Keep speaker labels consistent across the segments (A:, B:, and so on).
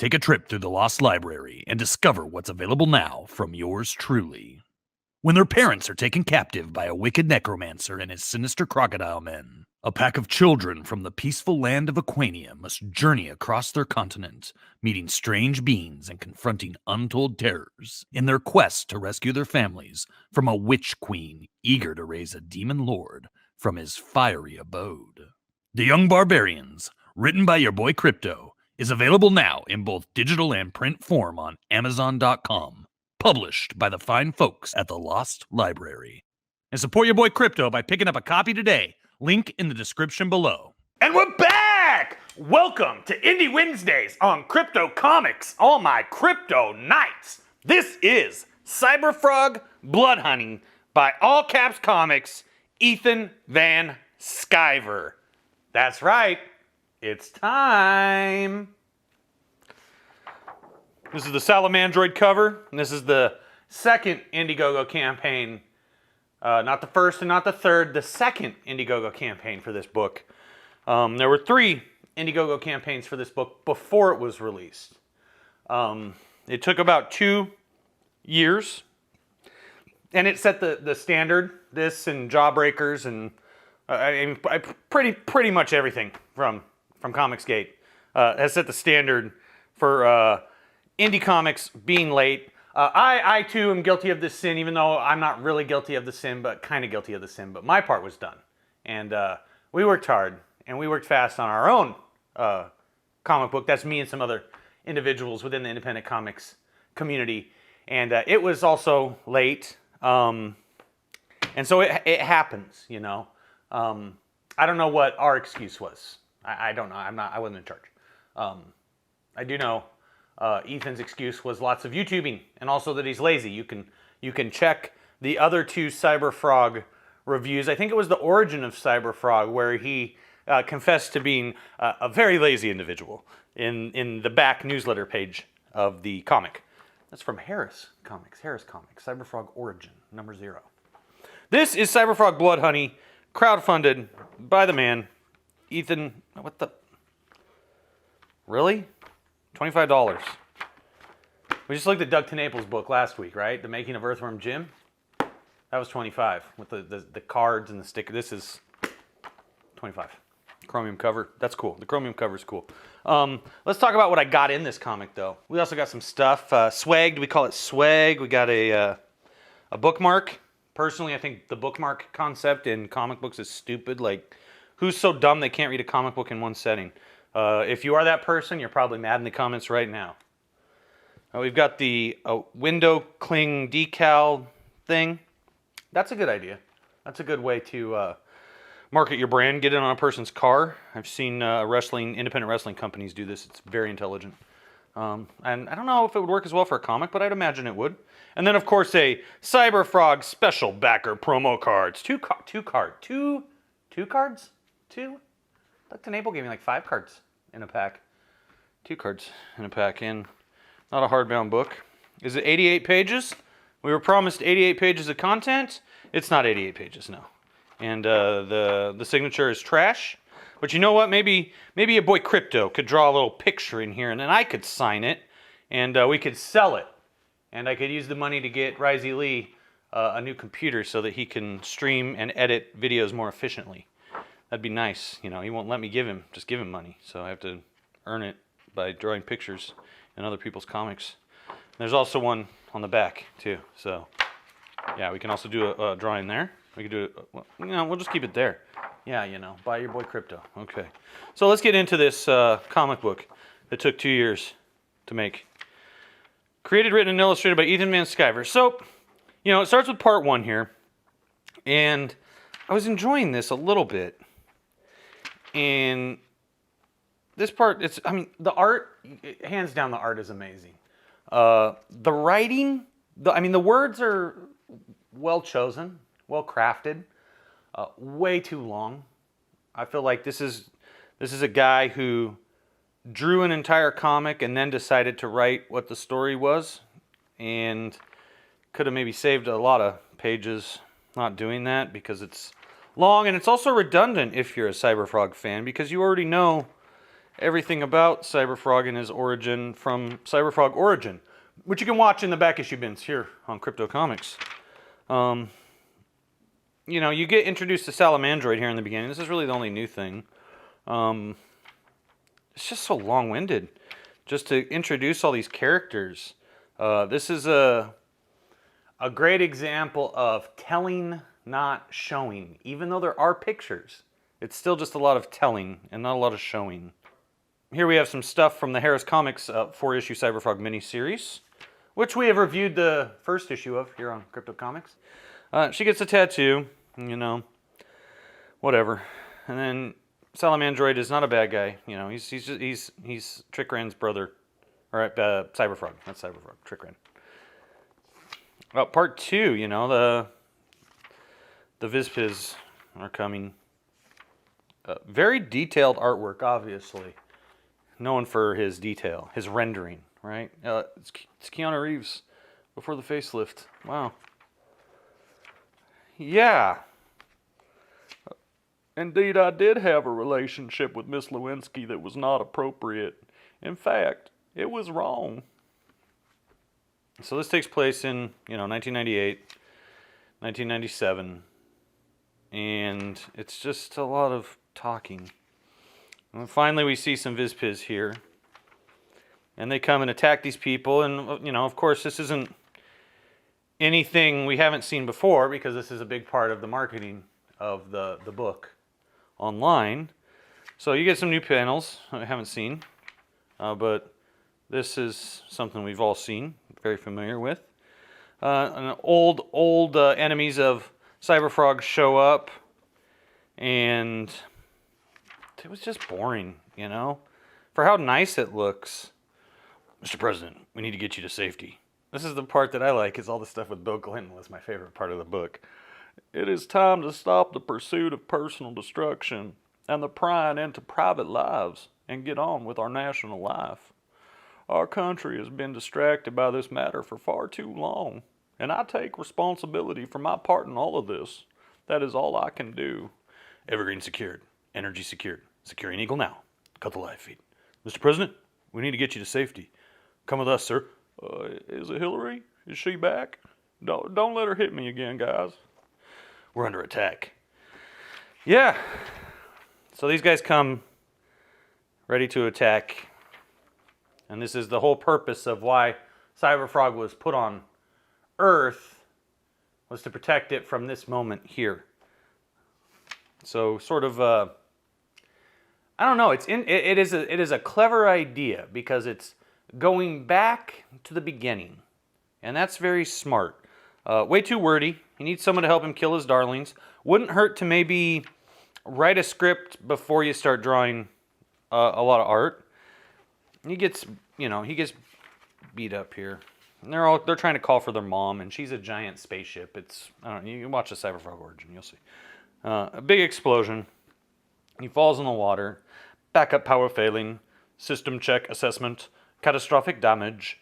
A: take a trip through the Lost Library and discover what's available now from yours truly. When their parents are taken captive by a wicked necromancer and his sinister crocodile men, a pack of children from the peaceful land of Aquania must journey across their continent, meeting strange beings and confronting untold terrors in their quest to rescue their families from a witch queen eager to raise a demon lord from his fiery abode. The Young Barbarians, written by your boy Crypto, is available now in both digital and print form on Amazon.com, published by the fine folks at the Lost Library. And support your boy Crypto by picking up a copy today. Link in the description below.
B: And we're back! Welcome to Indie Wednesdays on Crypto Comics, all my crypto nights. This is Cyberfrog Bloodhoney by All Caps Comics, Ethan Van Sciver. That's right, it's time. This is the Salamandroid cover, and this is the second Indiegogo campaign. Not the first and not the third, the second Indiegogo campaign for this book. There were 3 Indiegogo campaigns for this book before it was released. It took about 2 years, and it set the standard. This and Jawbreakers and pretty much everything from Comicsgate has set the standard for indie comics being late. I too am guilty of this sin, even though I'm not really guilty of the sin, but kind of guilty of the sin. But my part was done. And we worked hard, and we worked fast on our own comic book. That's me and some other individuals within the independent comics community. And it was also late. And so it happens, you know. I don't know what our excuse was. I don't know. I wasn't in charge. I do know Ethan's excuse was lots of YouTubing, and also that he's lazy. You can check the other 2 Cyberfrog reviews. I think it was the origin of Cyberfrog, where he confessed to being a very lazy individual in the back newsletter page of the comic. That's from Harris Comics, Cyberfrog Origin, number 0. This is Cyberfrog Bloodhoney, crowdfunded by the man, Ethan, what the, really? $25. We just looked at Doug TeNaples' book last week, right? The Making of Earthworm Jim. That was $25 with the cards and the sticker. This is $25. Chromium cover. That's cool. The chromium cover is cool. Let's talk about what I got in this comic, though. We also got some stuff. Swagged. We call it swag. We got a bookmark. Personally, I think the bookmark concept in comic books is stupid. Like, who's so dumb they can't read a comic book in one setting? If you are that person, you're probably mad in the comments right now. We've got the window cling decal thing. That's a good idea. That's a good way to market your brand. Get it on a person's car. I've seen independent wrestling companies do this. It's very intelligent. And I don't know if it would work as well for a comic, but I'd imagine it would. And then, of course, a Cyberfrog special backer promo cards. Two cards? Doug TeNaples gave me like 5 cards in a pack. 2 cards in a pack, and not a hardbound book. Is it 88 pages? We were promised 88 pages of content. It's not 88 pages, no. And the signature is trash. But you know what? Maybe your boy Crypto could draw a little picture in here, and then I could sign it, and we could sell it. And I could use the money to get Risey Lee a new computer so that he can stream and edit videos more efficiently. That'd be nice. You know, he won't let me give him money, so I have to earn it by drawing pictures in other people's comics. There's also one on the back too. So yeah, we can also do a drawing there. We could do it. Well, you know, we'll just keep it there. Yeah, you know, buy your boy Crypto. Okay. So let's get into this comic book that took 2 years to make. Created, written, and illustrated by Ethan Van Sciver. So, you know, it starts with part 1 here, and I was enjoying this a little bit. And this part, the art, hands down, the art is amazing. The writing, the words are well chosen, well crafted, way too long. I feel like this is a guy who drew an entire comic and then decided to write what the story was, and could have maybe saved a lot of pages not doing that because it's long, and it's also redundant if you're a Cyberfrog fan, because you already know everything about Cyberfrog and his origin from Cyberfrog Origin, which you can watch in the back issue bins here on Crypto Comics. You know, you get introduced to Salamandroid here in the beginning. This is really the only new thing. It's just so long-winded just to introduce all these characters. This is a great example of telling, not showing. Even though there are pictures, it's still just a lot of telling and not a lot of showing. Here we have some stuff from the Harris Comics 4-issue Cyberfrog miniseries, which we have reviewed the first issue of here on Crypto Comics. She gets a tattoo, you know, whatever. And then Salamandroid is not a bad guy, you know. He's Trickran's brother, all right, Cyberfrog, not Cyberfrog, Trickran. Well, part 2, you know, the Vizpiz are coming. Very detailed artwork, obviously. Known for his detail, his rendering, right? It's Keanu Reeves before the facelift. Wow. Yeah. Indeed, I did have a relationship with Miss Lewinsky that was not appropriate. In fact, it was wrong. So this takes place in, you know, 1998, 1997. And it's just a lot of talking. And finally, we see some Vizpiz here. And they come and attack these people. And, you know, of course, this isn't anything we haven't seen before because this is a big part of the marketing of the book online. So you get some new panels I haven't seen. But this is something we've all seen, very familiar with. Old enemies of Cyberfrog show up. And it was just boring, you know, for how nice it looks. Mr. President, we need to get you to safety. This is the part that I like, is all the stuff with Bill Clinton was my favorite part of the book. It is time to stop the pursuit of personal destruction and the prying into private lives and get on with our national life. Our country has been distracted by this matter for far too long, and I take responsibility for my part in all of this. That is all I can do. Evergreen secured. Energy secured. Securing Eagle now. Cut the live feed. Mr. President, we need to get you to safety. Come with us, sir. Is it Hillary? Is she back? Don't let her hit me again, guys. We're under attack. Yeah. So these guys come ready to attack. And this is the whole purpose of why Cyberfrog was put on Earth, was to protect it from this moment here. So sort of, I don't know. It is a clever idea because it's going back to the beginning, and that's very smart. Way too wordy. He needs someone to help him kill his darlings. Wouldn't hurt to maybe write a script before you start drawing a lot of art. He gets beat up here. And they're trying to call for their mom, and she's a giant spaceship. I don't know. You can watch the Cyberfrog Origin, you'll see. A big explosion. He falls in the water. Backup power failing. System check assessment. Catastrophic damage.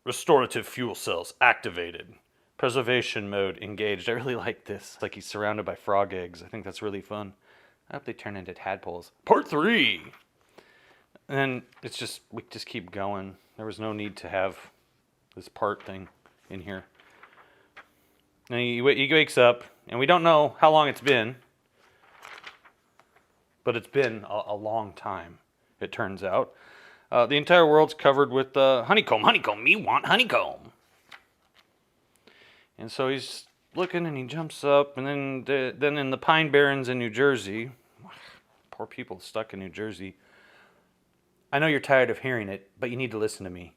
B: Restorative fuel cells activated. Preservation mode engaged. I really like this. It's like he's surrounded by frog eggs. I think that's really fun. I hope they turn into tadpoles. Part 3! And we just keep going. There was no need to have this part thing in here. And he wakes up, and we don't know how long it's been. But it's been a long time, it turns out. The entire world's covered with honeycomb. Honeycomb, me want honeycomb. And so he's looking, and he jumps up, and then in the Pine Barrens in New Jersey, poor people stuck in New Jersey. I know you're tired of hearing it, but you need to listen to me.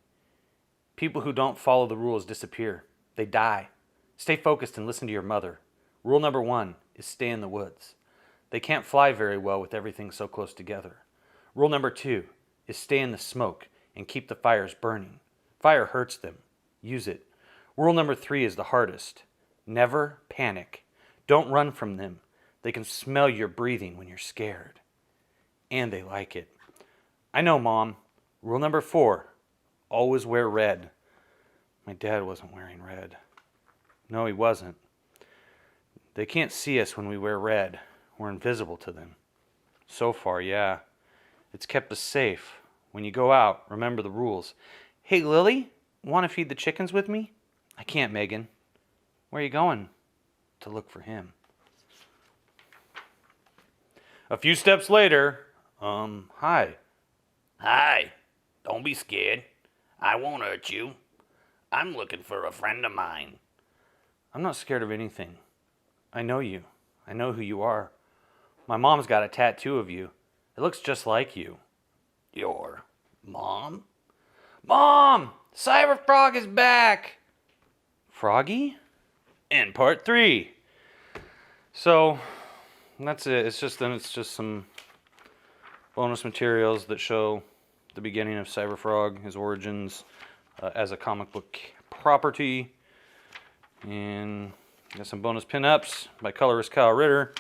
B: People who don't follow the rules disappear. They die. Stay focused and listen to your mother. Rule number 1 is stay in the woods. They can't fly very well with everything so close together. Rule number 2 is stay in the smoke and keep the fires burning. Fire hurts them. Use it. Rule number 3 is the hardest. Never panic. Don't run from them. They can smell your breathing when you're scared. And they like it. I know, Mom. Rule number 4, always wear red. My dad wasn't wearing red. No, he wasn't. They can't see us when we wear red. We're invisible to them. So far, yeah. It's kept us safe. When you go out, remember the rules. Hey, Lily, want to feed the chickens with me? I can't, Megan. Where are you going? To look for him. A few steps later, hi.
C: Hi. Don't be scared. I won't hurt you. I'm looking for a friend of mine.
B: I'm not scared of anything. I know you. I know who you are. My mom's got a tattoo of you. It looks just like you.
C: Your mom?
B: Mom! Cyberfrog is back! Froggy? In part 3. So, that's it. It's just some bonus materials that show the beginning of Cyberfrog, his origins as a comic book property. And got some bonus pin-ups by colorist Kyle Ritter.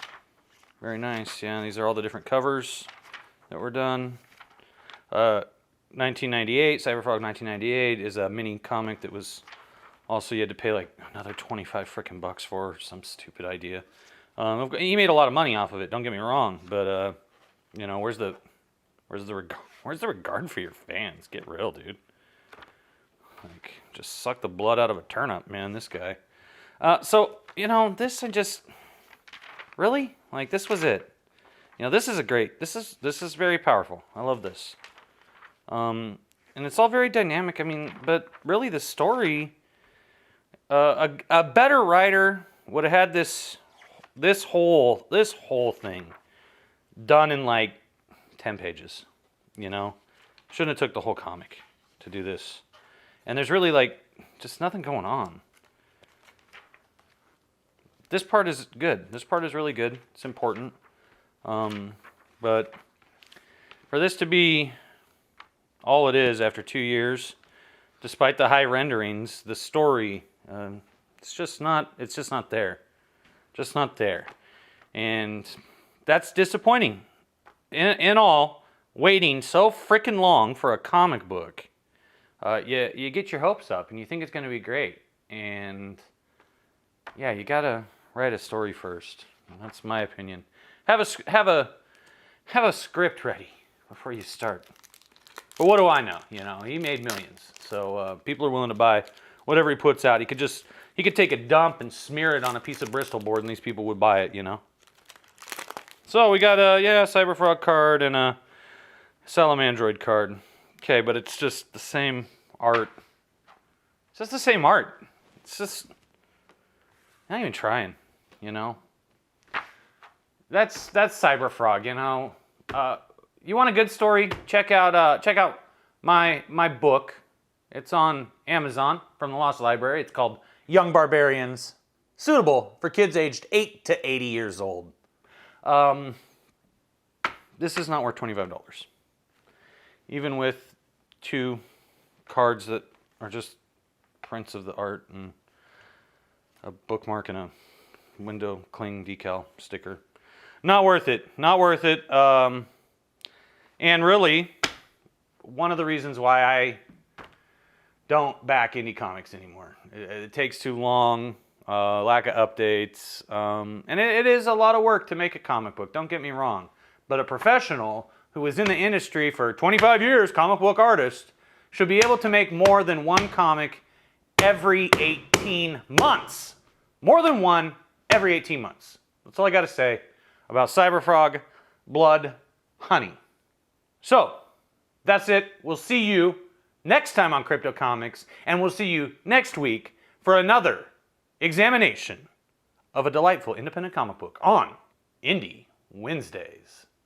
B: Very nice. Yeah, these are all the different covers that were done. 1998, Cyberfrog 1998 is a mini comic that was also you had to pay like another 25 frickin' bucks for some stupid idea. He made a lot of money off of it. Don't get me wrong, but you know, where's the regard for your fans? Get real, dude. Like, just suck the blood out of a turnip, man. This guy. So you know, really, like, this was it. You know, this is very powerful. I love this. And it's all very dynamic. I mean, but really the story, a better writer would have had this whole thing done in like 10 pages, you know? Shouldn't have took the whole comic to do this. And there's really like just nothing going on. This part is good. This part is really good. It's important. But for this to be all it is after 2 years, despite the high renderings, the story, it's just not there. Just not there. And that's disappointing. In all, waiting so freaking long for a comic book, you get your hopes up and you think it's going to be great. And yeah, you gotta write a story first. That's my opinion. Have a script ready before you start. But what do I know? You know, he made millions, so people are willing to buy whatever he puts out. He could take a dump and smear it on a piece of Bristol board, and these people would buy it. You know. So we got a Cyberfrog card and a Salamandroid card. Okay, but it's just the same art. It's just the same art. It's just not even trying. You know. That's Cyberfrog. You know. You want a good story? Check out my book. It's on Amazon from the Lost Library. It's called Young Barbarians, suitable for kids aged 8 to 80 years old. This is not worth $25. Even with 2 cards that are just prints of the art and a bookmark and a window cling decal sticker. Not worth it. Not worth it. And really, one of the reasons why I don't back indie comics anymore. It takes too long, lack of updates, and it is a lot of work to make a comic book, don't get me wrong. But a professional who is in the industry for 25 years, comic book artist, should be able to make more than one comic every 18 months. More than one every 18 months. That's all I got to say about Cyberfrog Bloodhoney. So, that's it. We'll see you next time on Crypto Comics, and we'll see you next week for another examination of a delightful independent comic book on Indie Wednesdays.